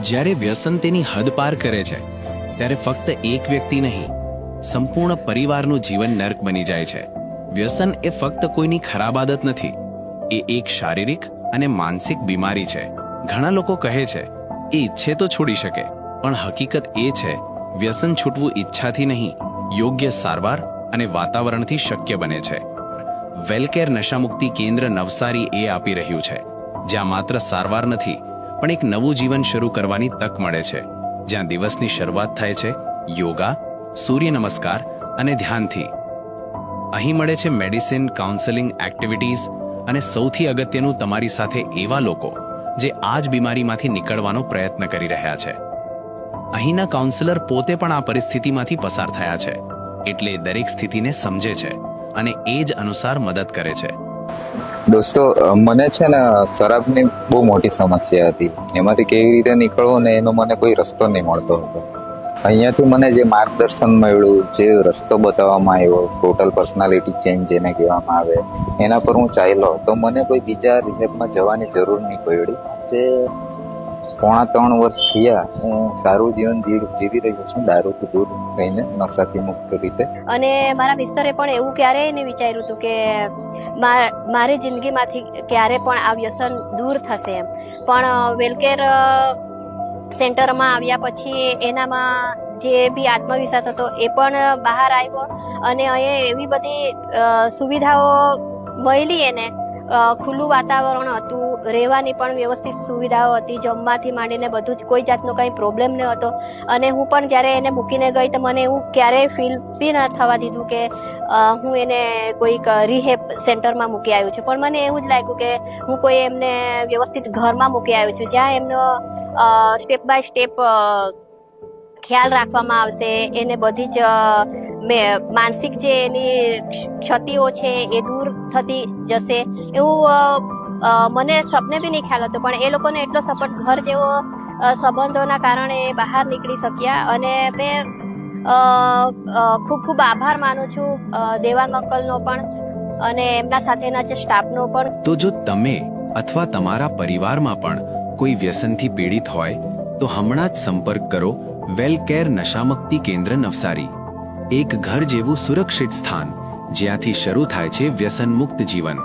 જ્યારે વ્યસન તેની હદ પાર કરે છે ત્યારે ફક્ત એક વ્યક્તિ નહીં, સંપૂર્ણ પરિવારનું જીવન નર્ક બની જાય છે. વ્યસન એ ફક્ત કોઈની ખરાબ આદત નથી, એ એક શારીરિક અને માનસિક બીમારી છે. ઘણા લોકો કહે છે એ ઈચ્છે તો છોડી શકે, પણ હકીકત એ છે વ્યસન છૂટવું ઈચ્છાથી નહીં, યોગ્ય સારવાર અને વાતાવરણથી શક્ય બને છે. વેલકેર નશામુક્તિ કેન્દ્ર નવસારી એ આપી રહ્યું છે, જ્યાં માત્ર સારવાર નથી પણ એક નવું જીવન શરૂ કરવાની તક મળે છે. જ્યાં દિવસની શરૂઆત થાય છે યોગા, સૂર્ય નમસ્કાર અને ધ્યાનથી. અહીં મળે છે મેડિસિન, કાઉન્સેલિંગ, એક્ટિવિટીઝ અને સૌથી અગત્યનું, તમારી સાથે એવા લોકો જે આ જ બીમારીમાંથી નીકળવાનો પ્રયત્ન કરી રહ્યા છે. અહીંના કાઉન્સેલર પોતે પણ આ પરિસ્થિતિમાંથી પસાર થયા છે, એટલે દરેક સ્થિતિને સમજે છે અને એ જ અનુસાર મદદ કરે છે. દોસ્તો, મને છે ને શરાબની બહુ મોટી સમસ્યા હતી. એમાંથી કેવી રીતે નીકળવું ને એનો મને કોઈ રસ્તો નહીં મળતો હતો. અહીંયાથી મને જે માર્ગદર્શન મળ્યું, જે રસ્તો બતાવવામાં આવ્યો, ટોટલ પર્સનાલિટી ચેન્જ જેને કહેવામાં આવે, એના પર હું ચાલ્યો તો મને કોઈ બીજા રિહેબમાં જવાની જરૂર નહીં પડી. જે 3.5 વર્ષ થયા હું સારું જીવન જીવી રહ્યો છું, દારૂથી દૂર થઈને, નશાથી મુક્ત રીતે. અને મારા મિસ્ટરે પણ એવું ક્યારેય નહીં વિચાર્યું હતું કે મારી જિંદગીમાંથી ક્યારે પણ આ વ્યસન દૂર થશે એમ. પણ વેલકેર સેન્ટરમાં આવ્યા પછી એનામાં જે બી આત્મવિશ્વાસ હતો એ પણ બહાર આવ્યો અને અહીંયા એવી બધી સુવિધાઓ મળી. એને ખુલ્લું વાતાવરણ હતું, રહેવાની પણ વ્યવસ્થિત સુવિધાઓ હતી, જમવાથી માંડીને બધું જ, કોઈ જાતનો કંઈ પ્રોબ્લેમ ન હતો. અને હું પણ જ્યારે એને મૂકીને ગઈ તો મને એવું ક્યારેય ફીલ બી ન થવા દીધું કે હું એને કોઈક રિહેબ સેન્ટરમાં મૂકી આવ્યું છું. પણ મને એવું જ લાગ્યું કે હું કોઈ એમને વ્યવસ્થિત ઘરમાં મૂકી આવ્યું છું, જ્યાં એમનો સ્ટેપ બાય સ્ટેપ ખ્યાલ રાખવામાં આવશે. એને બધી જ માનસિક જે એની ક્ષતિઓ છે એ દૂર થતી જશે એવું મને સપને બી નહીં ખ્યાલ હતો. પણ એ લોકોને એટલો સપોર્ટ, ઘર જેવો સંબંધોના કારણે બહાર નીકળી શક્યા. અને મેં ખૂબ ખૂબ આભાર માનું છું દેવાંગ અંકલનો પણ અને એમના સાથેના જે સ્ટાફનો પણ. તો જો તમે અથવા તમારા પરિવારમાં પણ કોઈ વ્યસનથી પીડિત હોય તો હમણાં જ સંપર્ક કરો વેલકેર નશામુક્તિ કેન્દ્ર નવસારી. એક ઘર જેવું સુરક્ષિત સ્થાન જ્યાંથી શરૂ થાય છે વ્યસન મુક્ત જીવન.